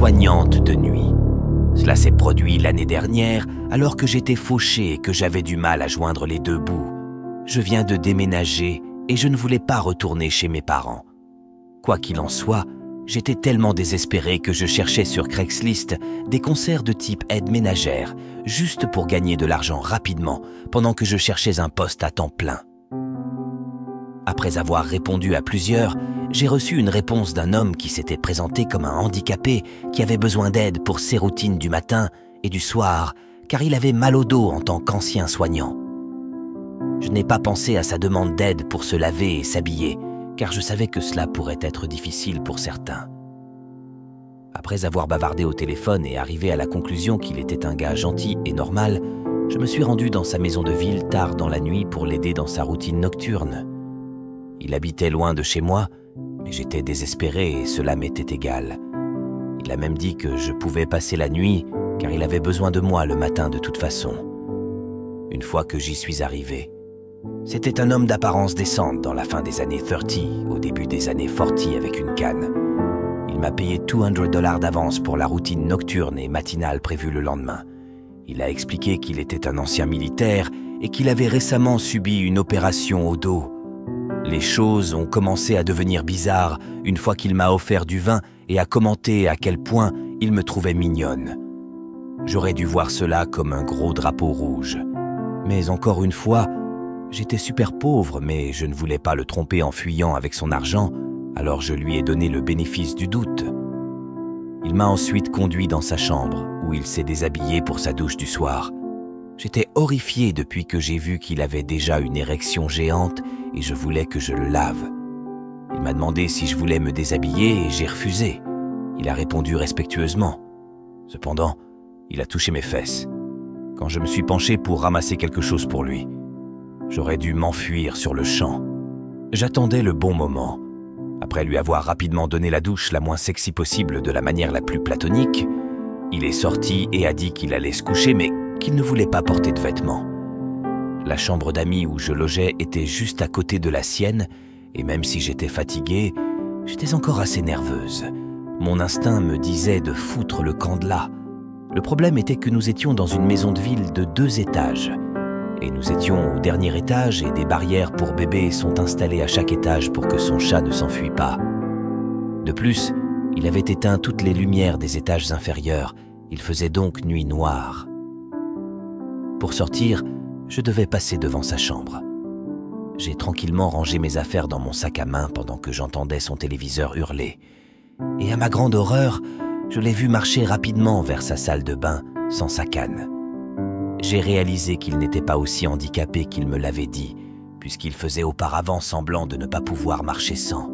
soignante de nuit. Cela s'est produit l'année dernière, alors que j'étais fauché et que j'avais du mal à joindre les deux bouts. Je viens de déménager et je ne voulais pas retourner chez mes parents. Quoi qu'il en soit, j'étais tellement désespéré que je cherchais sur Craigslist des concerts de type aide ménagère, juste pour gagner de l'argent rapidement, pendant que je cherchais un poste à temps plein. Après avoir répondu à plusieurs, j'ai reçu une réponse d'un homme qui s'était présenté comme un handicapé qui avait besoin d'aide pour ses routines du matin et du soir, car il avait mal au dos en tant qu'ancien soignant. Je n'ai pas pensé à sa demande d'aide pour se laver et s'habiller, car je savais que cela pourrait être difficile pour certains. Après avoir bavardé au téléphone et arrivé à la conclusion qu'il était un gars gentil et normal, je me suis rendu dans sa maison de ville tard dans la nuit pour l'aider dans sa routine nocturne. Il habitait loin de chez moi, mais j'étais désespéré et cela m'était égal. Il a même dit que je pouvais passer la nuit, car il avait besoin de moi le matin de toute façon. Une fois que j'y suis arrivé, c'était un homme d'apparence décente dans la fin des années 30, au début des années 40 avec une canne. Il m'a payé $200 d'avance pour la routine nocturne et matinale prévue le lendemain. Il a expliqué qu'il était un ancien militaire et qu'il avait récemment subi une opération au dos. Les choses ont commencé à devenir bizarres une fois qu'il m'a offert du vin et a commenté à quel point il me trouvait mignonne. J'aurais dû voir cela comme un gros drapeau rouge. Mais encore une fois, j'étais super pauvre, mais je ne voulais pas le tromper en fuyant avec son argent, alors je lui ai donné le bénéfice du doute. Il m'a ensuite conduit dans sa chambre, où il s'est déshabillé pour sa douche du soir. J'étais horrifié depuis que j'ai vu qu'il avait déjà une érection géante et je voulais que je le lave. Il m'a demandé si je voulais me déshabiller et j'ai refusé. Il a répondu respectueusement. Cependant, il a touché mes fesses. Quand je me suis penché pour ramasser quelque chose pour lui, j'aurais dû m'enfuir sur le champ. J'attendais le bon moment. Après lui avoir rapidement donné la douche la moins sexy possible de la manière la plus platonique, il est sorti et a dit qu'il allait se coucher mais qu'il ne voulait pas porter de vêtements. La chambre d'amis où je logeais était juste à côté de la sienne et même si j'étais fatigué, j'étais encore assez nerveuse. Mon instinct me disait de foutre le camp de là. Le problème était que nous étions dans une maison de ville de 2 étages. Et nous étions au dernier étage et des barrières pour bébés sont installées à chaque étage pour que son chat ne s'enfuit pas. De plus, il avait éteint toutes les lumières des étages inférieurs. Il faisait donc nuit noire. Pour sortir, je devais passer devant sa chambre. J'ai tranquillement rangé mes affaires dans mon sac à main pendant que j'entendais son téléviseur hurler. Et à ma grande horreur, je l'ai vu marcher rapidement vers sa salle de bain sans sa canne. J'ai réalisé qu'il n'était pas aussi handicapé qu'il me l'avait dit, puisqu'il faisait auparavant semblant de ne pas pouvoir marcher sans.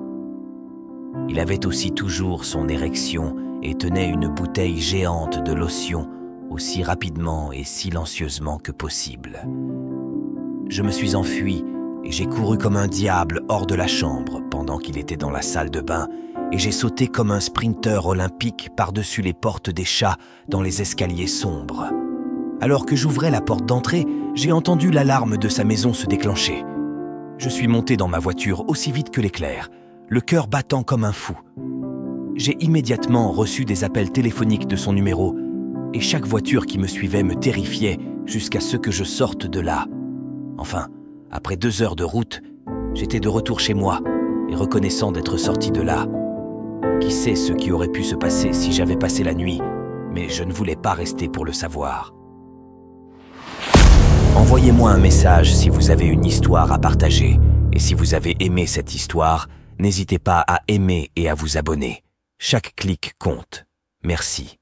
Il avait aussi toujours son érection et tenait une bouteille géante de lotion aussi rapidement et silencieusement que possible. Je me suis enfui et j'ai couru comme un diable hors de la chambre pendant qu'il était dans la salle de bain et j'ai sauté comme un sprinter olympique par-dessus les portes des chats dans les escaliers sombres. Alors que j'ouvrais la porte d'entrée, j'ai entendu l'alarme de sa maison se déclencher. Je suis monté dans ma voiture aussi vite que l'éclair, le cœur battant comme un fou. J'ai immédiatement reçu des appels téléphoniques de son numéro et chaque voiture qui me suivait me terrifiait jusqu'à ce que je sorte de là. Enfin, après 2 heures de route, j'étais de retour chez moi et reconnaissant d'être sorti de là. Qui sait ce qui aurait pu se passer si j'avais passé la nuit, mais je ne voulais pas rester pour le savoir. Envoyez-moi un message si vous avez une histoire à partager et si vous avez aimé cette histoire, n'hésitez pas à aimer et à vous abonner. Chaque clic compte. Merci.